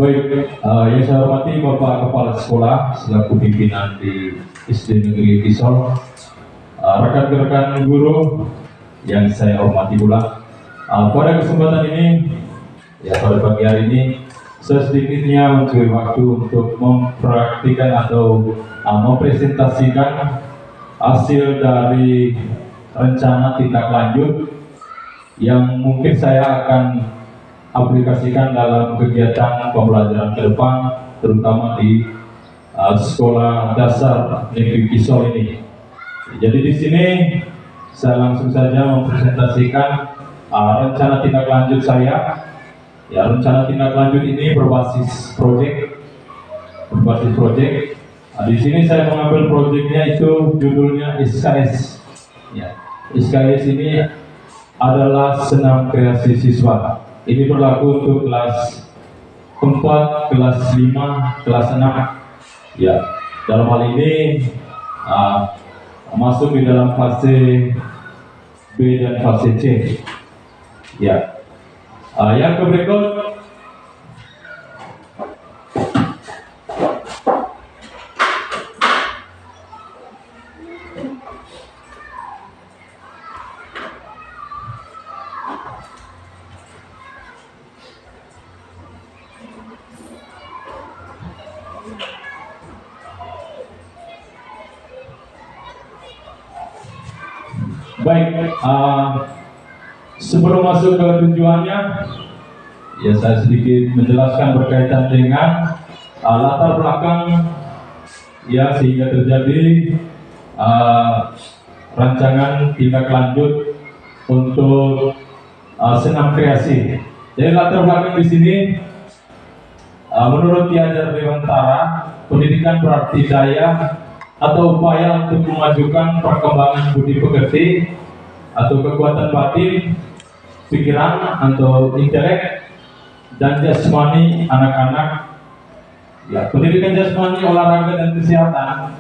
Baik, yang saya hormati Bapak Kepala Sekolah selaku pimpinan di SD Negeri Kisol, rekan-rekan guru yang saya hormati pula. Pada kesempatan ini, ya pada pagi hari ini, saya sedikitnya mencuri waktu untuk mempraktikkan atau mempresentasikan hasil dari rencana tindak lanjut yang mungkin saya akan aplikasikan dalam kegiatan pembelajaran ke depan, terutama di sekolah dasar negeri Kisol ini. Jadi di sini saya langsung saja mempresentasikan rencana tindak lanjut saya. Ya, rencana tindak lanjut ini berbasis proyek. Di sini saya mengambil proyeknya itu judulnya SKS. Ya, SKS ini adalah senam kreasi siswa. Ini berlaku untuk kelas 4, kelas 5, kelas 6. Ya, dalam hal ini masuk di dalam fase B dan fase C. Ya, yang berikut baik, sebelum masuk ke tujuannya, ya saya sedikit menjelaskan berkaitan dengan latar belakang ya sehingga terjadi rancangan tindak lanjut untuk senam kreasi. Jadi latar belakang di sini, menurut Ki Hajar Dewantara, pendidikan berarti daya atau upaya untuk memajukan perkembangan budi pekerti atau kekuatan batin, pikiran atau intelek dan jasmani anak-anak. Ya, pendidikan jasmani, olahraga dan kesehatan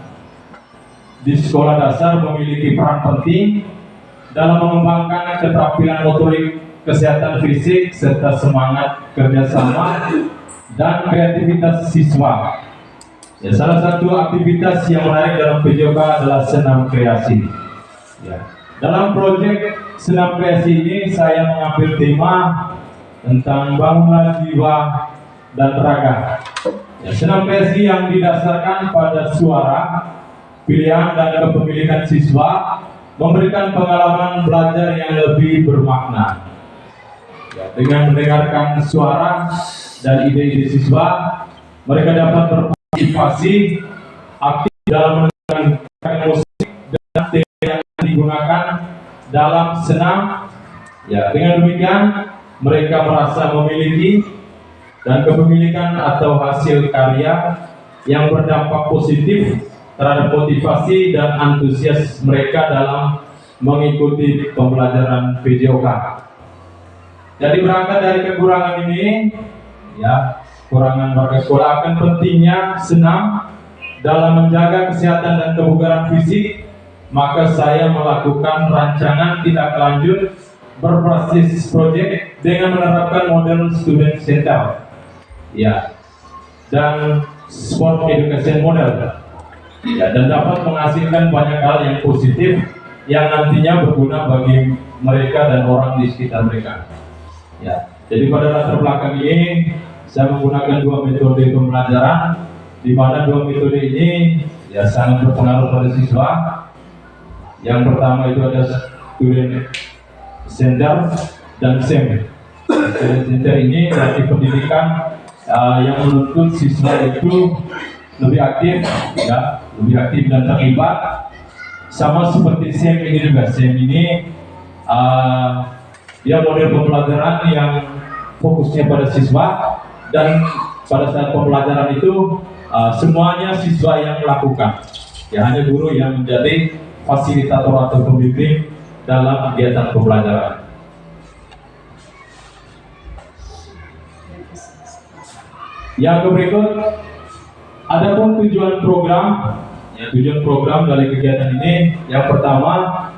di sekolah dasar memiliki peran penting dalam mengembangkan keterampilan motorik, kesehatan fisik serta semangat kerjasama dan kreativitas siswa. Ya, salah satu aktivitas yang menarik dalam PJOK adalah senam kreasi. Ya. Dalam proyek senam kreasi ini saya mengambil tema tentang bangunlah jiwa dan raga. Ya, senam kreasi yang didasarkan pada suara, pilihan dan kepemilikan siswa memberikan pengalaman belajar yang lebih bermakna. Ya, dengan mendengarkan suara dan ide-ide siswa, mereka dapat berpartisipasi aktif dalam mendengarkan musik dan tema yang digunakan dalam senam. Ya, dengan demikian mereka merasa memiliki dan kepemilikan atau hasil karya yang berdampak positif terhadap motivasi dan antusias mereka dalam mengikuti pembelajaran PJOK. Jadi berangkat dari kekurangan ini, ya, kekurangan warga sekolah akan pentingnya senam dalam menjaga kesehatan dan kebugaran fisik, maka saya melakukan rancangan tindak lanjut berbasis proyek dengan menerapkan model student center, ya, dan sport education model, ya, dan dapat menghasilkan banyak hal yang positif yang nantinya berguna bagi mereka dan orang di sekitar mereka. Ya, jadi pada latar belakang ini saya menggunakan dua metode pembelajaran, di mana dua metode ini ya sangat berpengaruh pada siswa. Yang pertama itu ada student center dan SEM. Student center ini berarti pendidikan yang menuntut siswa itu lebih aktif, ya, lebih aktif dan terlibat. Sama seperti SEM ini juga. SEM ini dia model pembelajaran yang fokusnya pada siswa, dan pada saat pembelajaran itu semuanya siswa yang melakukan, ya, hanya guru yang menjadi fasilitator atau pembimbing dalam kegiatan pembelajaran. Yang berikut, adapun tujuan program, ya, tujuan program dari kegiatan ini, yang pertama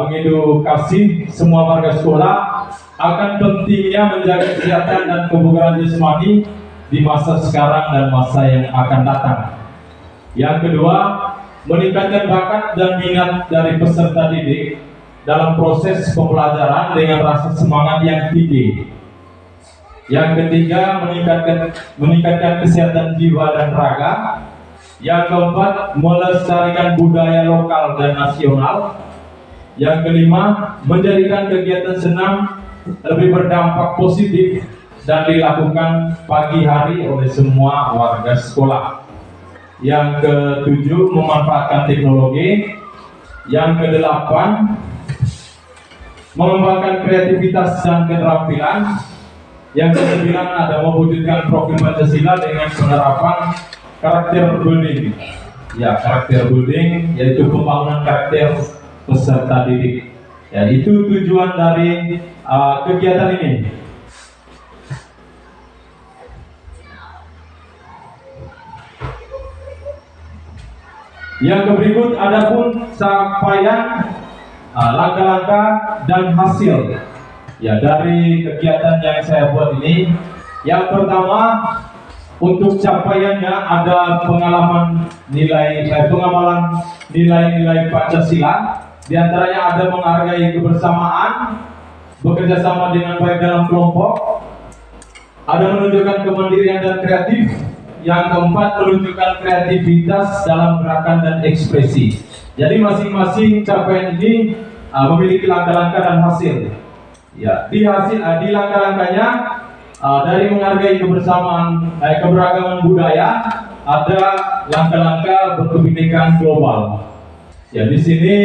mengedukasi semua warga sekolah akan pentingnya menjaga kesehatan dan kebugaran jasmani di masa sekarang dan masa yang akan datang. Yang kedua, meningkatkan bakat dan minat dari peserta didik dalam proses pembelajaran dengan rasa semangat yang tinggi. Yang ketiga, meningkatkan kesehatan jiwa dan raga. Yang keempat, melestarikan budaya lokal dan nasional. Yang kelima, menjadikan kegiatan senam lebih berdampak positif dan dilakukan pagi hari oleh semua warga sekolah. Yang ketujuh, memanfaatkan teknologi. Yang kedelapan, mengembangkan kreativitas dan keterampilan. Yang kesembilan, ada mewujudkan profil Pancasila dengan penerapan karakter building. Ya, karakter building yaitu pembangunan karakter peserta didik. Ya, itu tujuan dari kegiatan ini. Yang berikut adapun capaian, langkah-langkah dan hasil ya dari kegiatan yang saya buat ini. Yang pertama, untuk capaiannya ada pengamalan nilai-nilai Pancasila. Di antaranya ada menghargai kebersamaan, bekerja sama dengan baik dalam kelompok, ada menunjukkan kemandirian dan kreatif. Yang keempat, menunjukkan kreativitas dalam gerakan dan ekspresi. Jadi masing-masing capaian ini memiliki langkah-langkah dan hasil. Ya, di langkah-langkahnya dari menghargai kebersamaan, keberagaman budaya, ada langkah-langkah berkebinekaan global. Ya, di sini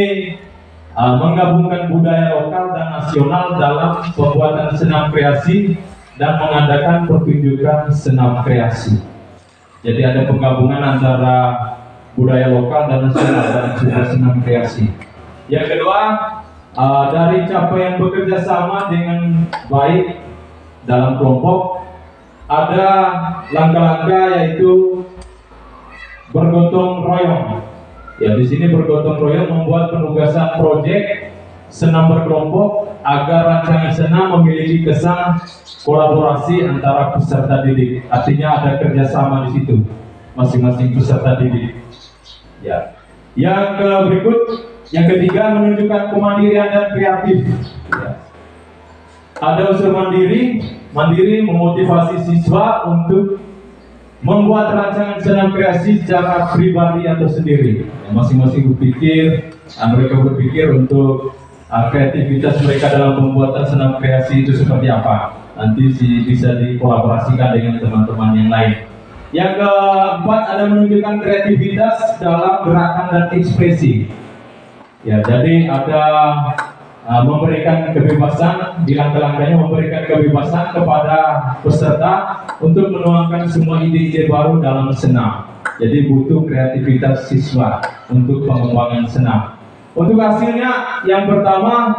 menggabungkan budaya lokal dan nasional dalam pembuatan senam kreasi dan mengadakan pertunjukan senam kreasi. Jadi ada penggabungan antara budaya lokal dan nasional dalam sebuah senam kreasi. Yang kedua, dari capaian bekerja sama dengan baik dalam kelompok, ada langkah-langkah yaitu bergotong royong. Ya, di sini bergotong royong membuat penugasan proyek senam berkelompok agar rancangan senam memiliki kesan kolaborasi antara peserta didik. Artinya ada kerjasama di situ masing-masing peserta didik. Ya. Yang berikut, yang ketiga, menunjukkan kemandirian dan kreatif. Ya. Ada unsur mandiri memotivasi siswa untuk membuat rancangan senam kreasi secara pribadi atau sendiri. Ya, masing-masing mereka berpikir untuk kreativitas mereka dalam pembuatan senam kreasi itu seperti apa. Nanti bisa dikolaborasikan dengan teman-teman yang lain. Yang keempat, ada menunjukkan kreativitas dalam gerakan dan ekspresi. Ya, jadi ada memberikan kebebasan, di langkah-langkahnya memberikan kebebasan kepada peserta untuk menuangkan semua ide-ide baru dalam senam. Jadi butuh kreativitas siswa untuk pengembangan senam. Untuk hasilnya, yang pertama,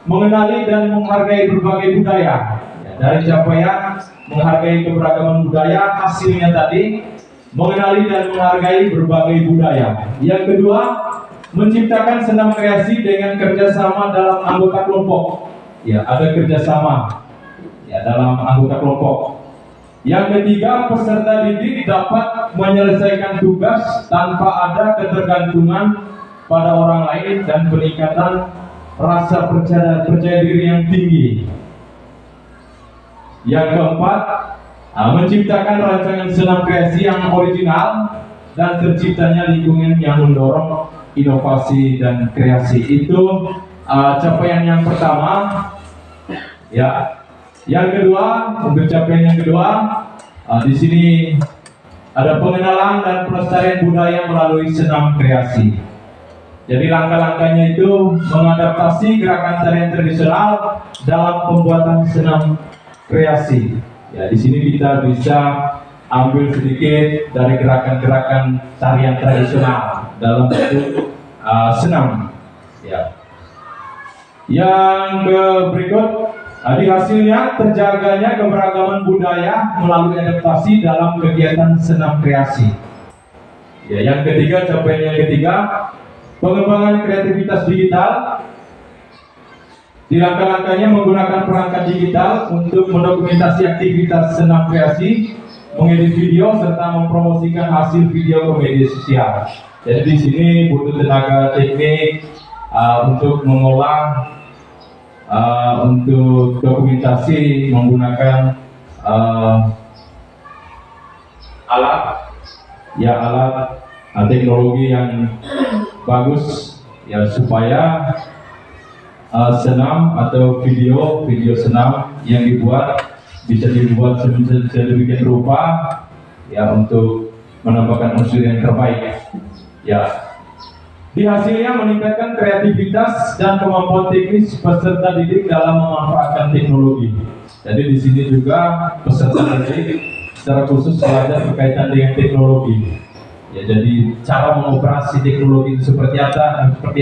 mengenali dan menghargai berbagai budaya. Ya, dari capaian menghargai keberagaman budaya, hasilnya tadi mengenali dan menghargai berbagai budaya. Yang kedua, menciptakan senam kreasi dengan kerjasama dalam anggota kelompok. Ya, ada kerjasama ya dalam anggota kelompok. Yang ketiga, peserta didik dapat menyelesaikan tugas tanpa ada ketergantungan pada orang lain dan peningkatan rasa percaya diri yang tinggi. Yang keempat, menciptakan rancangan senam kreasi yang original dan terciptanya lingkungan yang mendorong inovasi dan kreasi. Itu capaian yang pertama. Ya, yang kedua, untuk capaian yang kedua, di sini ada pengenalan dan pelestarian budaya melalui senam kreasi. Jadi langkah-langkahnya itu mengadaptasi gerakan tarian tradisional dalam pembuatan senam kreasi. Ya, di sini kita bisa ambil sedikit dari gerakan-gerakan tarian tradisional dalam bentuk senam. Ya. Yang berikut, di hasilnya terjaganya keberagaman budaya melalui adaptasi dalam kegiatan senam kreasi. Ya, yang ketiga, capaian yang ketiga, pengembangan kreativitas digital. Di langkah-langkahnya menggunakan perangkat digital untuk mendokumentasi aktivitas senam kreasi mengedit video serta mempromosikan hasil video ke media sosial. Jadi di sini butuh tenaga teknik untuk mengolah, untuk dokumentasi menggunakan alat teknologi yang bagus ya, supaya senam atau video senam yang bisa dibuat sedemikian rupa ya, untuk menambahkan unsur yang terbaik ya. Di hasilnya meningkatkan kreativitas dan kemampuan teknis peserta didik dalam memanfaatkan teknologi. Jadi di sini juga peserta didik secara khusus belajar berkaitan dengan teknologi. Ya, jadi cara mengoperasi teknologi itu seperti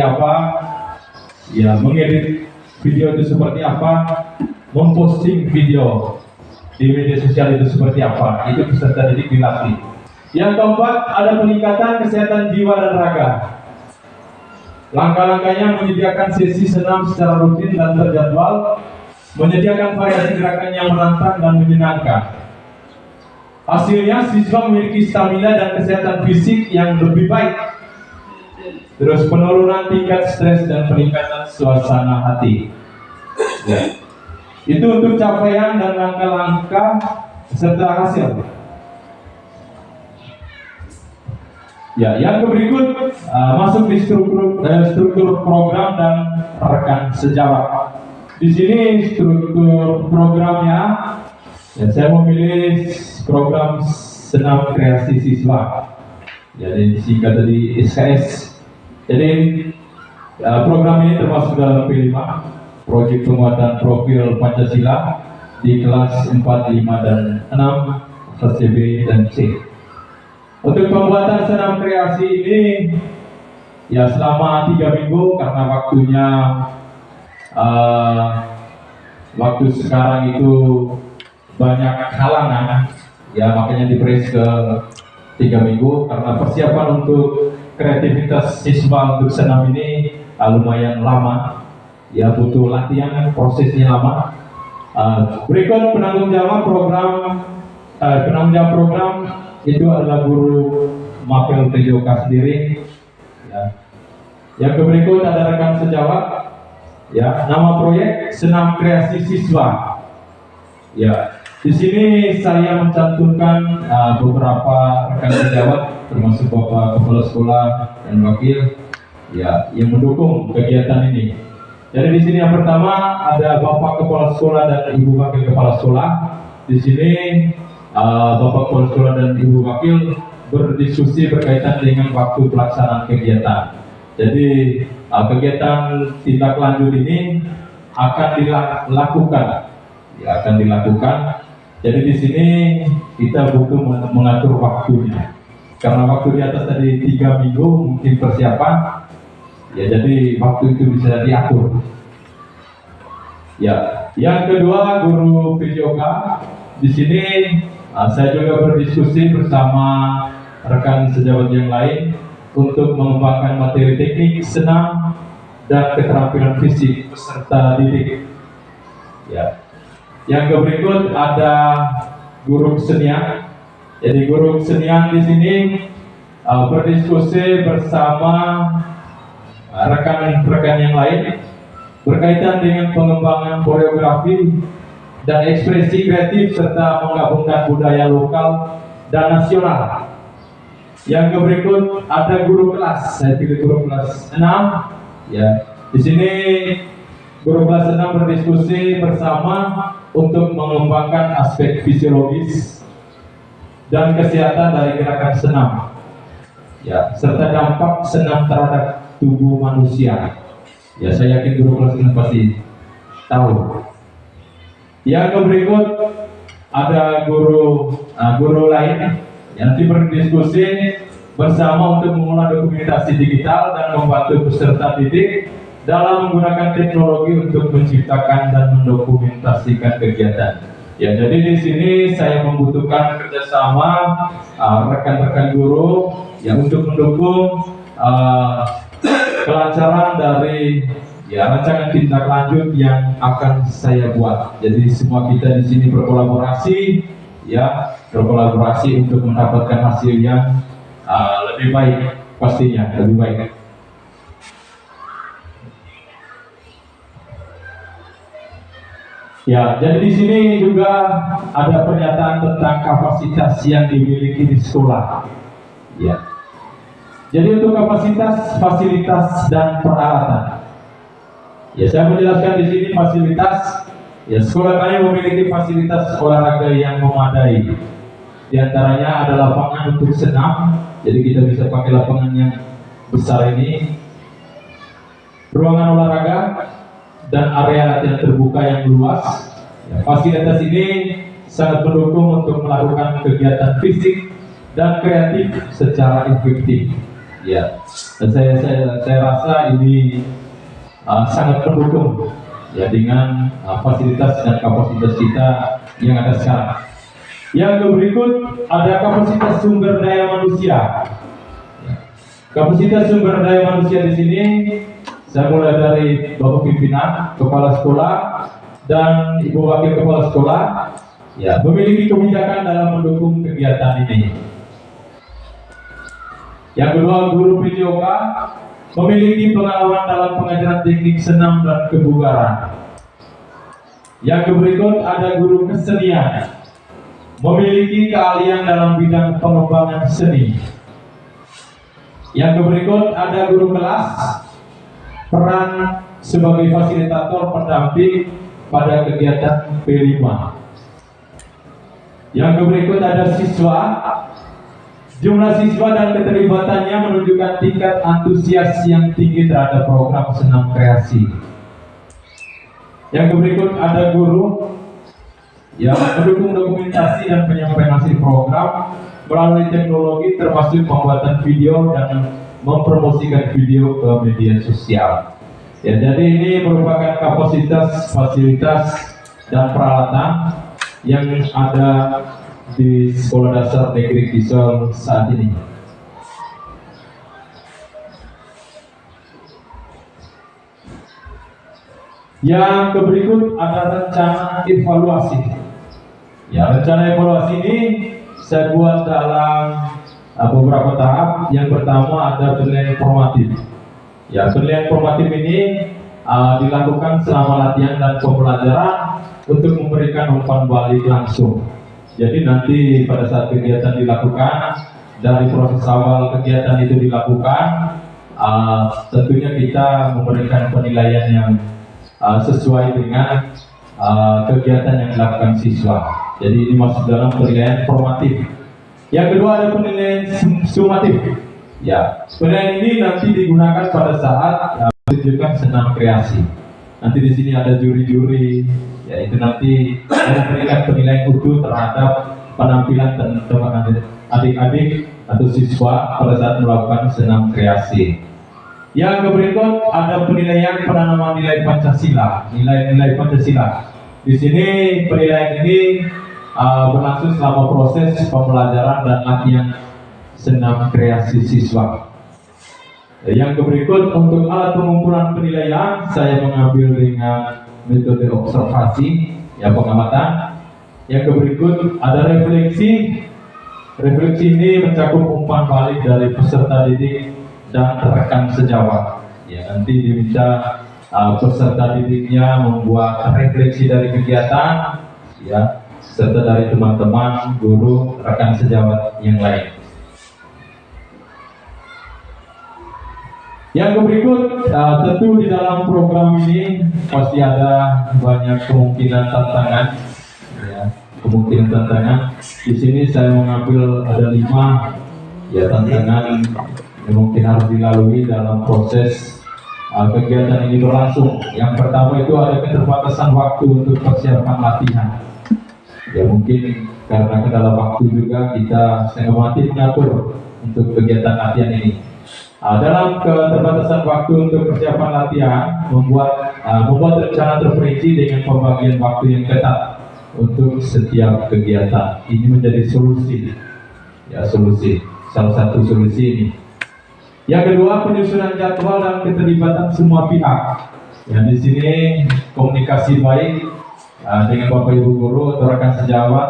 apa, ya, mengedit video itu seperti apa, memposting video di media sosial itu seperti apa, itu peserta didik dilatih. Yang keempat, ada peningkatan kesehatan jiwa dan raga. Langkah-langkahnya menyediakan sesi senam secara rutin dan terjadwal, menyediakan variasi gerakan yang menantang dan menyenangkan. Hasilnya, siswa memiliki stamina dan kesehatan fisik yang lebih baik. Terus penurunan tingkat stres dan peningkatan suasana hati. Ya. Itu untuk capaian dan langkah-langkah serta hasil. Ya, yang berikut masuk di struktur program dan rekan sejawat. Di sini struktur programnya, ya, saya memilih program senam kreasi siswa. Jadi disingkat tadi SKS. Jadi program ini termasuk dalam P5, proyek penguatan profil Pancasila di kelas 4, 5, dan 6, kelas B dan C. Untuk pembuatan senam kreasi ini ya selama 3 minggu, karena waktunya waktu sekarang itu banyak halangan ya, makanya diberi ke 3 minggu, karena persiapan untuk kreativitas siswa untuk senam ini lumayan lama ya, butuh latihan, prosesnya lama. Berikut penanggung jawab program itu adalah guru Mapel PJOK sendiri ya. Yang berikut ada rekan sejawat ya. Nama proyek senam kreasi siswa ya. Di sini saya mencantumkan beberapa rekan sejawat, termasuk Bapak Kepala Sekolah dan Wakil ya, yang mendukung kegiatan ini. Jadi di sini yang pertama ada Bapak Kepala Sekolah dan Ibu Wakil Kepala Sekolah. Di sini Bapak Kepala Sekolah dan Ibu Wakil berdiskusi berkaitan dengan waktu pelaksanaan kegiatan. Jadi kegiatan tindak lanjut ini akan dilakukan. Jadi di sini kita butuh mengatur waktunya. Karena waktu di atas tadi 3 minggu mungkin persiapan, ya, jadi waktu itu bisa diatur. Ya, yang kedua guru PJOK. Di sini saya juga berdiskusi bersama rekan sejawat yang lain untuk mengembangkan materi teknik senam dan keterampilan fisik peserta didik. Ya. Yang berikut ada guru kesenian. Jadi guru kesenian di sini berdiskusi bersama rekan-rekan yang lain berkaitan dengan pengembangan koreografi dan ekspresi kreatif serta menggabungkan budaya lokal dan nasional. Yang berikut ada guru kelas. Saya pilih guru kelas 6. Ya, di sini guru kelas 6 berdiskusi bersama untuk mengembangkan aspek fisiologis dan kesehatan dari gerakan senam. Ya, serta dampak senam terhadap tubuh manusia. Ya, saya yakin guru kelas 6 pasti tahu. Yang berikut ada guru lain yang nanti berdiskusi bersama untuk mengolah dokumentasi digital dan membantu peserta didik dalam menggunakan teknologi untuk menciptakan dan mendokumentasikan kegiatan. Ya, jadi di sini saya membutuhkan kerjasama rekan-rekan guru yang untuk mendukung kelancaran dari rancangan tindak lanjut yang akan saya buat. Jadi semua kita di sini berkolaborasi ya, berkolaborasi untuk mendapatkan hasil yang lebih baik, pastinya lebih baik. Ya, jadi di sini juga ada pernyataan tentang kapasitas yang dimiliki di sekolah. Ya. Jadi untuk kapasitas, fasilitas dan peralatan. Ya, saya menjelaskan di sini fasilitas. Ya, sekolah kami memiliki fasilitas olahraga yang memadai. Di antaranya ada lapangan untuk senam. Jadi kita bisa pakai lapangan yang besar ini. Ruangan olahraga dan area latihan terbuka yang luas. Ya, fasilitas ini sangat mendukung untuk melakukan kegiatan fisik dan kreatif secara efektif. Ya, dan saya rasa ini sangat mendukung ya dengan fasilitas dan kapasitas kita yang ada sekarang. Yang berikut ada kapasitas sumber daya manusia. Ya. Kapasitas sumber daya manusia di sini saya mulai dari Bapak Pimpinan, Kepala Sekolah, dan Ibu Wakil Kepala Sekolah, ya, memiliki kebijakan dalam mendukung kegiatan ini. Yang kedua, guru PJOK memiliki pengalaman dalam pengajaran teknik senam dan kebugaran. Yang berikut ada guru kesenian, memiliki keahlian dalam bidang pengembangan seni. Yang berikut ada guru kelas, peran sebagai fasilitator pendamping pada kegiatan P5. Yang berikut ada siswa. Jumlah siswa dan keterlibatannya menunjukkan tingkat antusias yang tinggi terhadap program senam kreasi. Yang berikut ada guru yang mendukung dokumentasi dan penyampaian hasil program melalui teknologi termasuk pembuatan video dan mempromosikan video ke media sosial. Ya, jadi ini merupakan kapasitas, fasilitas, dan peralatan yang ada di Sekolah Dasar Negeri Kisol saat ini. Yang berikut ada rencana evaluasi. Ya, rencana evaluasi ini saya buat dalam beberapa tahap. Yang pertama ada penilaian formatif. Ya, penilaian formatif ini dilakukan selama latihan dan pembelajaran untuk memberikan umpan balik langsung. Jadi nanti pada saat kegiatan dilakukan, dari proses awal kegiatan itu dilakukan, tentunya kita memberikan penilaian yang sesuai dengan kegiatan yang dilakukan siswa. Jadi ini masuk dalam penilaian formatif. Yang kedua ada penilaian sumatif. Ya, penilaian ini nanti digunakan pada saat menunjukkan senam kreasi. Nanti di sini ada juri-juri, ya itu nanti memberikan penilaian utuh terhadap penampilan teman-teman adik-adik atau siswa pada saat melakukan senam kreasi. Yang berikut ada penilaian penanaman nilai Pancasila, nilai-nilai Pancasila. Di sini penilaian ini berlangsung selama proses pembelajaran dan latihan senam kreasi siswa. Yang berikut untuk alat pengumpulan penilaian, saya mengambil dengan metode observasi, ya, pengamatan. Yang berikut ada refleksi. Refleksi ini mencakup umpan balik dari peserta didik dan rekan sejawat. Ya, nanti diminta peserta didiknya membuat refleksi dari kegiatan, ya, serta dari teman-teman, guru, rekan sejawat yang lain. Yang berikut, tentu di dalam program ini pasti ada banyak kemungkinan tantangan, ya, kemungkinan tantangan. Di sini saya mengambil ada 5 ya tantangan yang mungkin harus dilalui dalam proses kegiatan ini berlangsung. Yang pertama itu ada keterbatasan waktu untuk persiapan latihan. Ya mungkin karena kendala waktu juga kita setengah mati mengatur untuk kegiatan latihan ini. Dalam keterbatasan waktu untuk persiapan latihan, membuat rencana terperinci dengan pembagian waktu yang ketat untuk setiap kegiatan. Ini menjadi solusi, ya, solusi, salah satu solusi ini. Yang kedua, penyusunan jadwal dan keterlibatan semua pihak. Ya, di sini komunikasi baik dengan Bapak Ibu guru atau rekan sejawat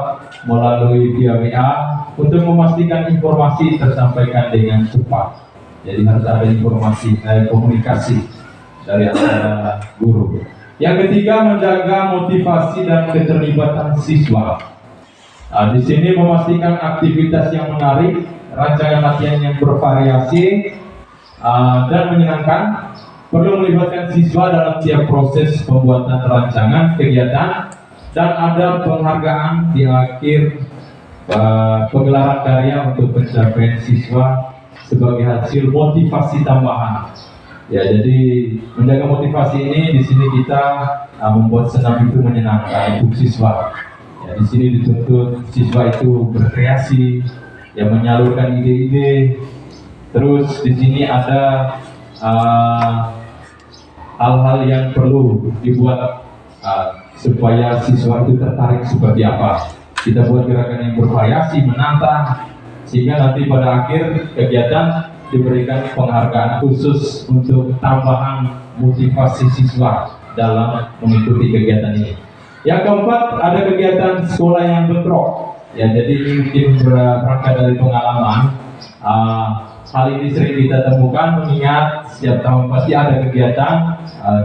melalui via WA untuk memastikan informasi tersampaikan dengan cepat. Jadi harus ada informasi, komunikasi dari antara guru. Yang ketiga, menjaga motivasi dan keterlibatan siswa. Di sini memastikan aktivitas yang menarik, rancangan latihan yang bervariasi dan menyenangkan. Perlu melibatkan siswa dalam tiap proses pembuatan rancangan kegiatan dan ada penghargaan di akhir penggelaran karya untuk pencapaian siswa sebagai hasil motivasi tambahan. Ya, jadi menjaga motivasi ini di sini kita membuat senam itu menyenangkan untuk siswa. Ya, di sini dituntut siswa itu berkreasi, ya menyalurkan ide-ide. Terus di sini ada hal-hal yang perlu dibuat supaya siswa itu tertarik seperti apa. Kita buat gerakan yang bervariasi, menantang, sehingga nanti pada akhir kegiatan diberikan penghargaan khusus untuk tambahan motivasi siswa dalam mengikuti kegiatan ini. Yang keempat, ada kegiatan sekolah yang bentrok. Ya, jadi ini mungkin berangkat dari pengalaman. Hal ini sering kita temukan mengingat setiap tahun pasti ada kegiatan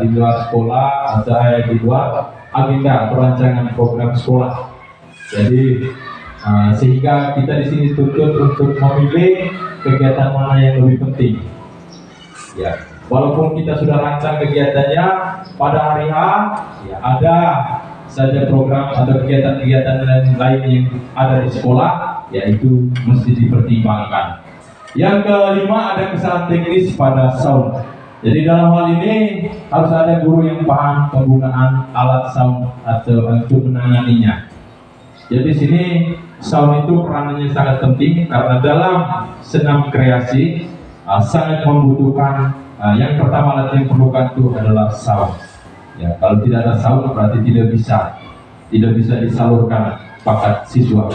di luar sekolah atau di luar agenda perancangan program sekolah. Jadi sehingga kita di sini tuntut untuk memilih kegiatan mana yang lebih penting. Ya, walaupun kita sudah rancang kegiatannya pada hari H, ya ada saja program atau kegiatan-kegiatan lain yang ada di sekolah, yaitu mesti dipertimbangkan. Yang kelima, ada kesalahan teknis pada sound. Jadi dalam hal ini harus ada guru yang paham penggunaan alat sound atau untuk menanganinya. Jadi sini sound itu peranannya sangat penting karena dalam senam kreasi sangat membutuhkan yang pertama alat yang perlukan itu adalah sound. Ya, kalau tidak ada sound berarti tidak bisa disalurkan bakat siswa.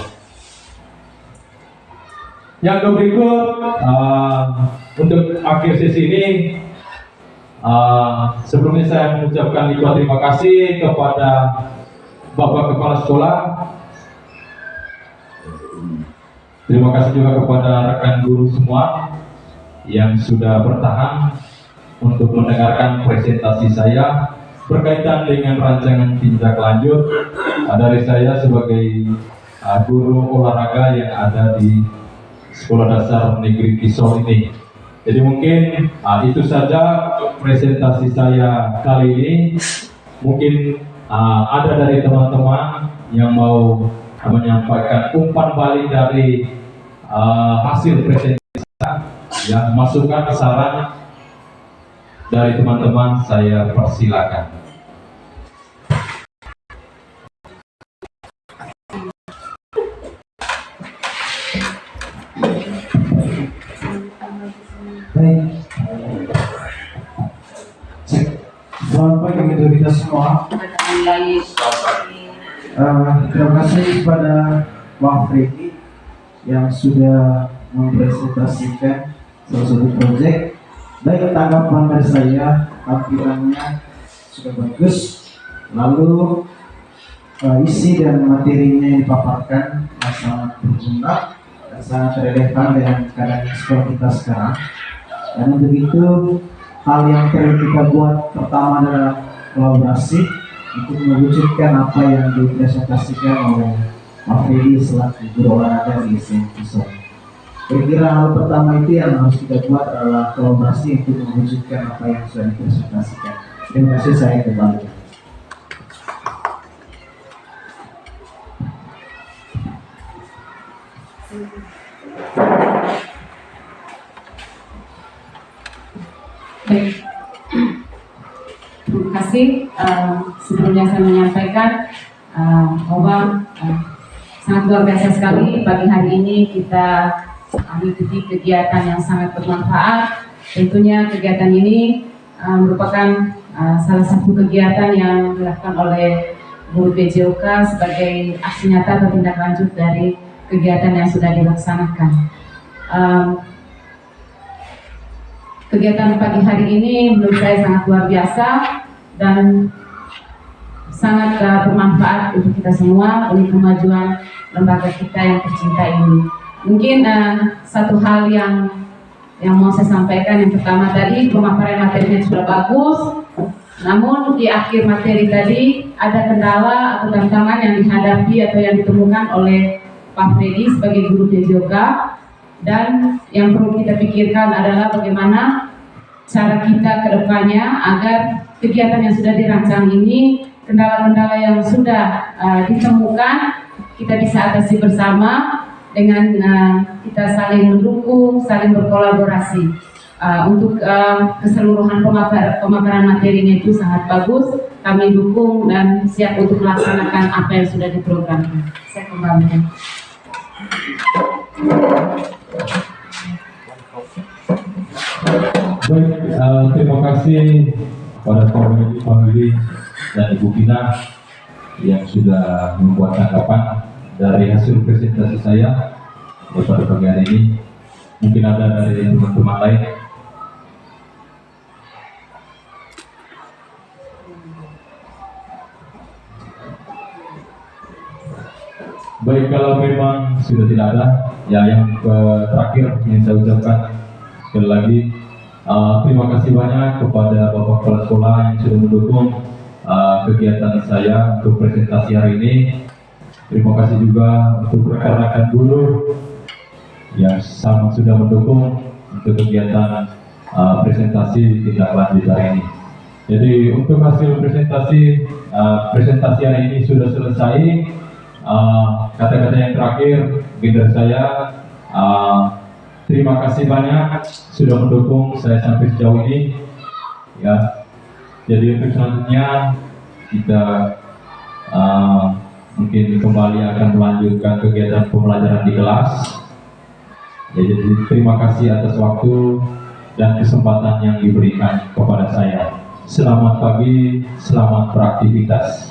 Yang berikut untuk akhir sesi ini, sebelumnya saya mengucapkan terima kasih kepada Bapak Kepala Sekolah. Terima kasih juga kepada rekan guru semua yang sudah bertahan untuk mendengarkan presentasi saya berkaitan dengan rancangan tindak lanjut dari saya sebagai guru olahraga yang ada di Sekolah Dasar Negeri Kisol ini. Jadi mungkin itu saja presentasi saya kali ini. Mungkin ada dari teman-teman yang mau menyampaikan umpan balik dari hasil presentasi yang masukan saran dari teman-teman, saya persilakan. Baik, selamat pagi untuk kita semua. Terima kasih kepada Bang Freddy yang sudah mempresentasikan salah satu proyek. Baik, tanggapan dari saya, tampilannya sudah bagus. Lalu isi dan materinya yang dipaparkan sangat berguna dan sangat relevan dengan keadaan sekolah kita sekarang. Dan untuk itu, hal yang perlu kita buat pertama adalah kolaborasi untuk mewujudkan apa yang dipresentasikan oleh Pak Fedi selaku guru olahraga di SMP Kisol. Kira-kira hal pertama itu yang harus kita buat adalah kolaborasi untuk mewujudkan apa yang sudah dipresentasikan. Terima kasih, saya kembali. Baik, terima kasih. Sebelumnya saya menyampaikan bahwa sangat luar biasa sekali pagi hari ini kita mengikuti kegiatan yang sangat bermanfaat. Tentunya kegiatan ini merupakan salah satu kegiatan yang dilakukan oleh guru PJOK sebagai aksi nyata atau tindak lanjut dari kegiatan yang sudah dilaksanakan. Kegiatan pagi hari ini menurut saya sangat luar biasa dan sangat bermanfaat untuk kita semua, untuk kemajuan lembaga kita yang tercinta ini. Mungkin satu hal yang mau saya sampaikan, yang pertama tadi pemaparan materinya sudah bagus, namun di akhir materi tadi ada kendala atau tantangan yang dihadapi atau yang ditemukan oleh Pak Freddy sebagai guru yoga, dan yang perlu kita pikirkan adalah bagaimana cara kita ke depannya agar kegiatan yang sudah dirancang ini, kendala-kendala yang sudah ditemukan, kita bisa atasi bersama dengan kita saling mendukung, saling berkolaborasi. Untuk keseluruhan pemaparan materinya itu sangat bagus, kami dukung dan siap untuk melaksanakan apa yang sudah diprogramkan. Saya kembali. Baik, terima kasih kepada family dan Ibu Pina yang sudah membuat tanggapan dari hasil presentasi saya pada pagi hari ini. Mungkin ada dari teman-teman lain. Baik, kalau memang sudah tidak ada, ya yang terakhir ingin saya ucapkan sekali lagi terima kasih banyak kepada Bapak Kepala Sekolah yang sudah mendukung kegiatan saya untuk presentasi hari ini. Terima kasih juga untuk rekan-rekan guru yang sangat sudah mendukung untuk kegiatan presentasi tindak lanjut hari ini. Jadi untuk hasil presentasi hari ini sudah selesai. Kata-kata yang terakhir dari saya, terima kasih banyak sudah mendukung saya sampai sejauh ini. Ya, jadi untuk selanjutnya kita mungkin kembali akan melanjutkan kegiatan pembelajaran di kelas. Ya, jadi terima kasih atas waktu dan kesempatan yang diberikan kepada saya. Selamat pagi, selamat beraktivitas.